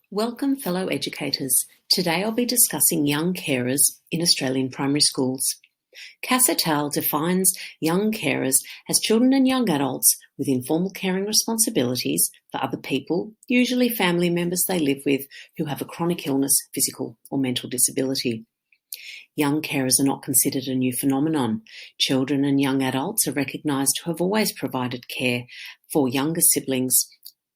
Welcome, fellow educators. Today I'll be discussing young carers in Australian primary schools. Cass et al. Defines young carers as children and young adults with informal caring responsibilities for other people, usually family members they live with, who have a chronic illness, physical or mental disability. Young carers are not considered a new phenomenon. Children and young adults are recognised to have always provided care for younger siblings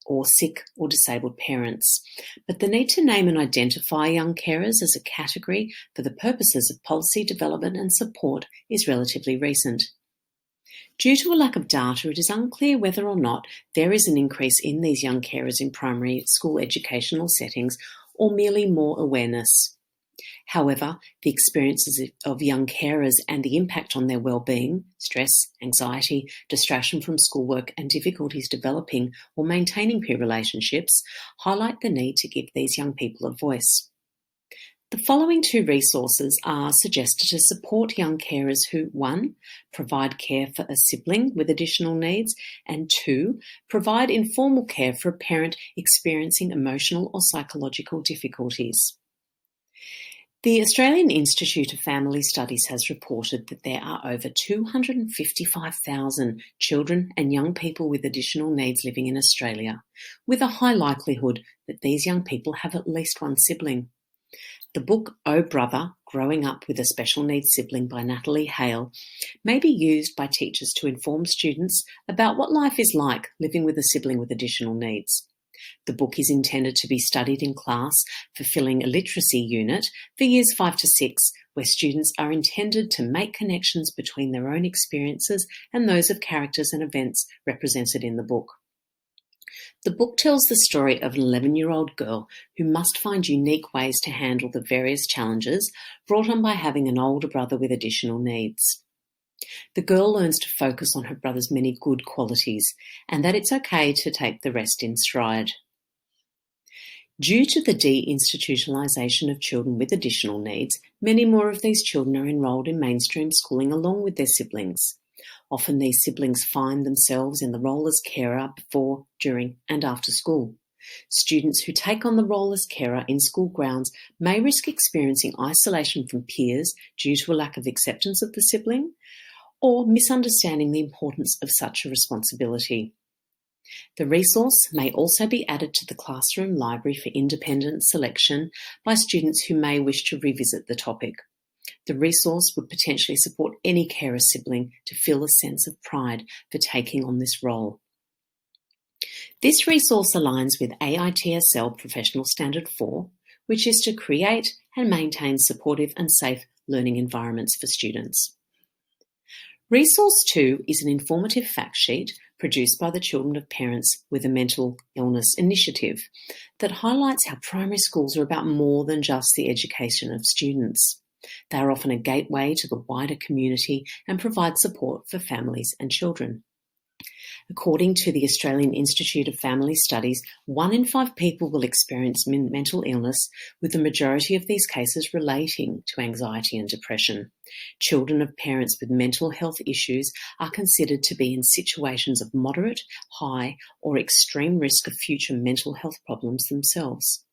or sick or disabled parents. But the need to name and identify young carers as a category for the purposes of policy development and support is relatively recent. Due to a lack of data, it is unclear whether or not there is an increase in these young carers in primary school educational settings or merely more awareness. However, the experiences of young carers and the impact on their well-being, stress, anxiety, distraction from schoolwork and difficulties developing or maintaining peer relationships highlight the need to give these young people a voice. The following two resources are suggested to support young carers who, 1, provide care for a sibling with additional needs, and 2, provide informal care for a parent experiencing emotional or psychological difficulties. The Australian Institute of Family Studies has reported that there are over 255,000 children and young people with additional needs living in Australia, with a high likelihood that these young people have at least one sibling. The book Oh Brother, Growing Up with a Special Needs Sibling by Natalie Hale may be used by teachers to inform students about what life is like living with a sibling with additional needs. The book is intended to be studied in class, fulfilling a literacy unit for years 5 to 6, where students are intended to make connections between their own experiences and those of characters and events represented in the book. The book tells the story of an 11-year-old girl who must find unique ways to handle the various challenges brought on by having an older brother with additional needs. The girl learns to focus on her brother's many good qualities and that it's okay to take the rest in stride. Due to the deinstitutionalisation of children with additional needs, many more of these children are enrolled in mainstream schooling along with their siblings. Often these siblings find themselves in the role as carer before, during and after school. Students who take on the role as carer in school grounds may risk experiencing isolation from peers due to a lack of acceptance of the sibling, or misunderstanding the importance of such a responsibility. The resource may also be added to the classroom library for independent selection by students who may wish to revisit the topic. The resource would potentially support any carer sibling to feel a sense of pride for taking on this role. This resource aligns with AITSL Professional Standard 4, which is to create and maintain supportive and safe learning environments for students. Resource 2 is an informative fact sheet produced by the Children of Parents with a Mental Illness Initiative that highlights how primary schools are about more than just the education of students. They are often a gateway to the wider community and provide support for families and children. According to the Australian Institute of Family Studies, 1 in 5 people will experience mental illness, with the majority of these cases relating to anxiety and depression. Children of parents with mental health issues are considered to be in situations of moderate, high, or extreme risk of future mental health problems themselves.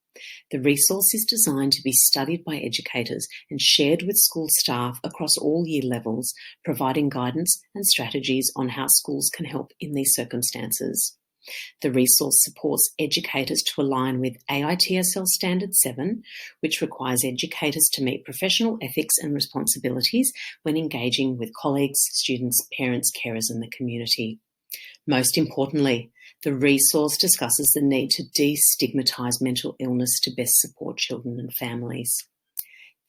The resource is designed to be studied by educators and shared with school staff across all year levels, providing guidance and strategies on how schools can help in these circumstances. The resource supports educators to align with AITSL Standard 7, which requires educators to meet professional ethics and responsibilities when engaging with colleagues, students, parents, carers, and the community. Most importantly, the resource discusses the need to destigmatise mental illness to best support children and families.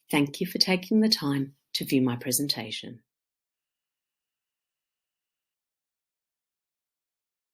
Thank you for taking the time to view my presentation.